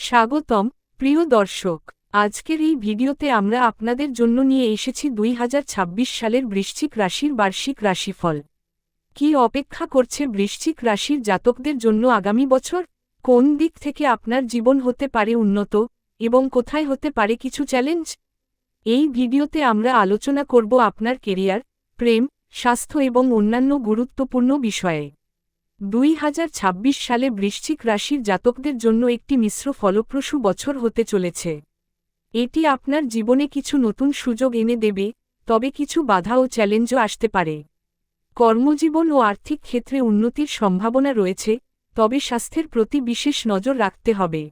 স্বাগতম প্রিয় দর্শক। আজকের এই ভিডিওতে আমরা আপনাদের জন্য নিয়ে এসেছি 2026 সালের বৃশ্চিক রাশির বার্ষিক রাশিফল। কি অপেক্ষা করছে বৃশ্চিক রাশির জাতকদের জন্য আগামী বছর? কোন দিক থেকে আপনার জীবন হতে পারে উন্নত এবং কোথায় হতে পারে কিছু চ্যালেঞ্জ? এই ভিডিওতে আমরা আলোচনা করব আপনার কেরিয়ার, প্রেম, স্বাস্থ্য এবং অন্যান্য গুরুত্বপূর্ণ বিষয়ে। 2026 সালে বৃশ্চিক রাশির জাতকদের জন্য একটি মিশ্র ফলপ্রসূ বছর হতে চলেছে। এটি আপনার জীবনে কিছু নতুন সুযোগ এনে দেবে, তবে কিছু বাধা ও চ্যালেঞ্জও আসতে পারে। কর্মজীবন ও আর্থিক ক্ষেত্রে উন্নতির সম্ভাবনা রয়েছে, তবে স্বাস্থ্যের প্রতি বিশেষ নজর রাখতে হবে।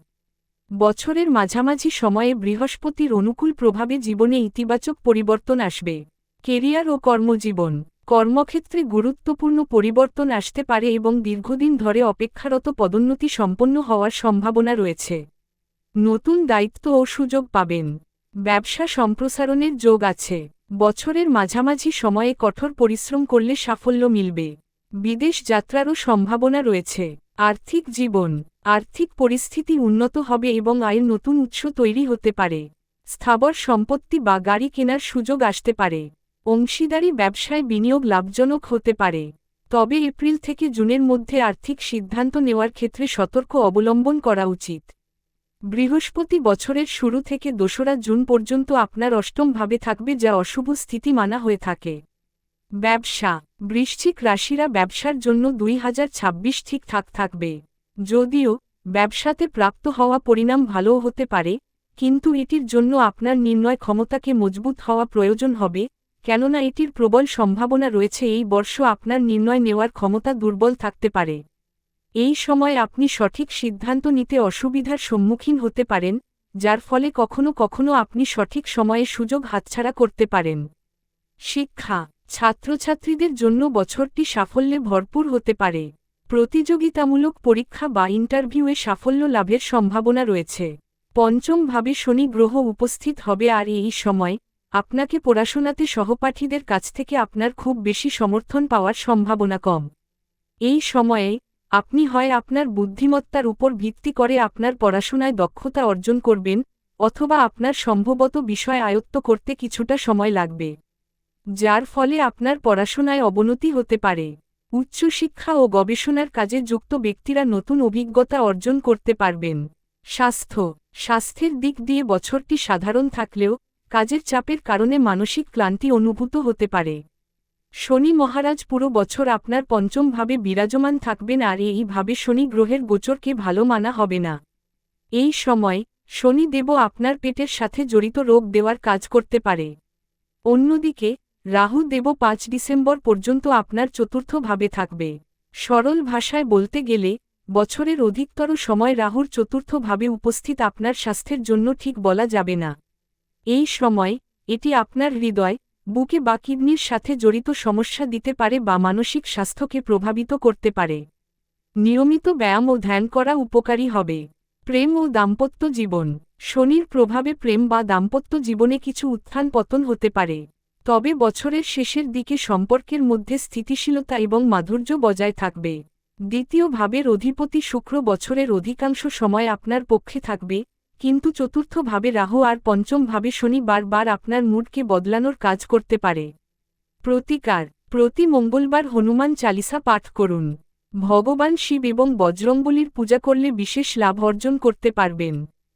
বছরের মাঝামাঝি সময়ে বৃহস্পতির অনুকূল প্রভাবে জীবনে ইতিবাচক পরিবর্তন আসবে। কেরিয়ার ও কর্মজীবন, কর্মক্ষেত্রে গুরুত্বপূর্ণ পরিবর্তন আসতে পারে এবং দীর্ঘদিন ধরে অপেক্ষারত পদোন্নতি সম্পন্ন হওয়ার সম্ভাবনা রয়েছে। নতুন দায়িত্ব ও সুযোগ পাবেন। ব্যবসা সম্প্রসারণের যোগ আছে। বছরের মাঝামাঝি সময়ে কঠোর পরিশ্রম করলে সাফল্য মিলবে। বিদেশ যাত্রারও সম্ভাবনা রয়েছে। আর্থিক জীবন, আর্থিক পরিস্থিতি উন্নত হবে এবং আয়ের নতুন উৎস তৈরি হতে পারে। স্থাবর সম্পত্তি বা গাড়ি কেনার সুযোগ আসতে পারে। অংশীদারি ব্যবসায় বিনিয়োগ লাভজনক হতে পারে। তবে এপ্রিল থেকে জুনের মধ্যে আর্থিক সিদ্ধান্ত নেওয়ার ক্ষেত্রে সতর্ক অবলম্বন করা উচিত। বৃহস্পতি বছরের শুরু থেকে 2রা জুন পর্যন্ত আপনার অষ্টম ভাবে থাকবে, যা অশুভ স্থিতি মানা হয়ে থাকে। ব্যবসা, বৃশ্চিক রাশিরা ব্যবসার জন্য 2026 ঠিকঠাক থাকবে। যদিও ব্যবসাতে প্রাপ্ত হওয়া পরিণাম ভালোও হতে পারে, কিন্তু এটির জন্য আপনার নির্ণয় ক্ষমতাকে মজবুত হওয়া প্রয়োজন হবে, কেননা এটির প্রবল সম্ভাবনা রয়েছে এই বর্ষ আপনার নির্ণয় নেওয়ার ক্ষমতা দুর্বল থাকতে পারে। এই সময় আপনি সঠিক সিদ্ধান্ত নিতে অসুবিধার সম্মুখীন হতে পারেন, যার ফলে কখনো কখনো আপনি সঠিক সময়ে সুযোগ হাতছাড়া করতে পারেন। শিক্ষা, ছাত্রছাত্রীদের জন্য বছরটি সাফল্যে ভরপুর হতে পারে। প্রতিযোগিতামূলক পরীক্ষা বা ইন্টারভিউয়ে সাফল্য লাভের সম্ভাবনা রয়েছে। পঞ্চম ভাবে শনি গ্রহ উপস্থিত হবে, আর এই সময় আপনাকে পড়াশোনাতে সহপাঠীদের কাছ থেকে আপনার খুব বেশি সমর্থন পাওয়ার সম্ভাবনা কম। এই সময়ে আপনি হয় আপনার বুদ্ধিমত্তার উপর ভিত্তি করে আপনার পড়াশোনায় দক্ষতা অর্জন করবেন, অথবা আপনার সম্ভবত বিষয় আয়ত্ত করতে কিছুটা সময় লাগবে, যার ফলে আপনার পড়াশোনায় অবনতি হতে পারে। উচ্চশিক্ষা ও গবেষণার কাজে যুক্ত ব্যক্তিরা নতুন অভিজ্ঞতা অর্জন করতে পারবেন। স্বাস্থ্যের দিক দিয়ে বছরটি সাধারণ থাকলেও কাজের চাপের কারণে মানসিক ক্লান্তি অনুভূত হতে পারে। শনি মহারাজ পুরো বছর আপনার পঞ্চম ভাবে বিরাজমান থাকবেন, আর এইভাবে শনি গ্রহের গোচরকে ভালো মানা হবে না। এই সময় শনি দেব আপনার পেটের সাথে জড়িত রোগ দেওয়ার কাজ করতে পারে। অন্যদিকে রাহু দেব 5 ডিসেম্বর পর্যন্ত আপনার চতুর্থ ভাবে থাকবে। সরল ভাষায় বলতে গেলে বছরের অধিকতর সময় রাহুর চতুর্থ ভাবে উপস্থিত আপনার স্বাস্থ্যের জন্য ঠিক বলা যাবে না। এই সময় এটি আপনার হৃদয়, বুকে বা কিডনির সাথে জড়িত সমস্যা দিতে পারে বা মানসিক স্বাস্থ্যকে প্রভাবিত করতে পারে। নিয়মিত ব্যায়াম ও ধ্যান করা উপকারী হবে। প্রেম ও দাম্পত্য জীবন, শনির প্রভাবে প্রেম বা দাম্পত্য জীবনে কিছু উত্থান পতন হতে পারে, তবে বছরের শেষের দিকে সম্পর্কের মধ্যে স্থিতিশীলতা এবং মাধুর্য বজায় থাকবে। দ্বিতীয় ভাবের অধিপতি শুক্র বছরের অধিকাংশ সময় আপনার পক্ষে থাকবে, কিন্তু চতুর্থ ভাবে রাহু আর পঞ্চম ভাবে শনি বারবার আপনার মুডকে বদলানোর কাজ করতে পারে। প্রতিকার, প্রতি মঙ্গলবার হনুমান চালিসা পাঠ করুন। ভগবান শিব এবং বজরংবলীর পূজা করলে বিশেষ লাভ অর্জন করতে পারবেন।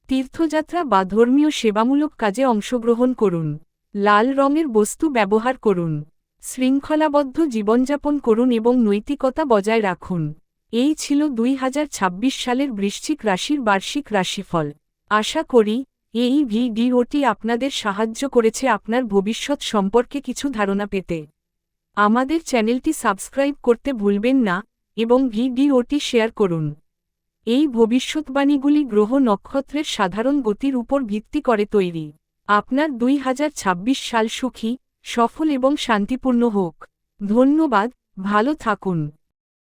তীর্থযাত্রা বা ধর্মীয় সেবামূলক কাজে অংশগ্রহণ করুন। লাল রঙের বস্তু ব্যবহার করুন। শৃঙ্খলাবদ্ধ জীবনযাপন করুন এবং নৈতিকতা বজায় রাখুন। এই ছিল 2026 সালের বৃশ্চিক রাশির বার্ষিক রাশিফল। আশা করি এই ভিডিওটি আপনাদের সাহায্য করেছে আপনার ভবিষ্যৎ সম্পর্কে কিছু ধারণা পেতে। আমাদের চ্যানেলটি সাবস্ক্রাইব করতে ভুলবেন না এবং ভিডিওটি শেয়ার করুন। এই ভবিষ্যৎবাণীগুলি গ্রহ নক্ষত্রের সাধারণ গতির উপর ভিত্তি করে তৈরি। আপনার 2026 সাল সুখী, সফল এবং শান্তিপূর্ণ হোক। ধন্যবাদ, ভালো থাকুন।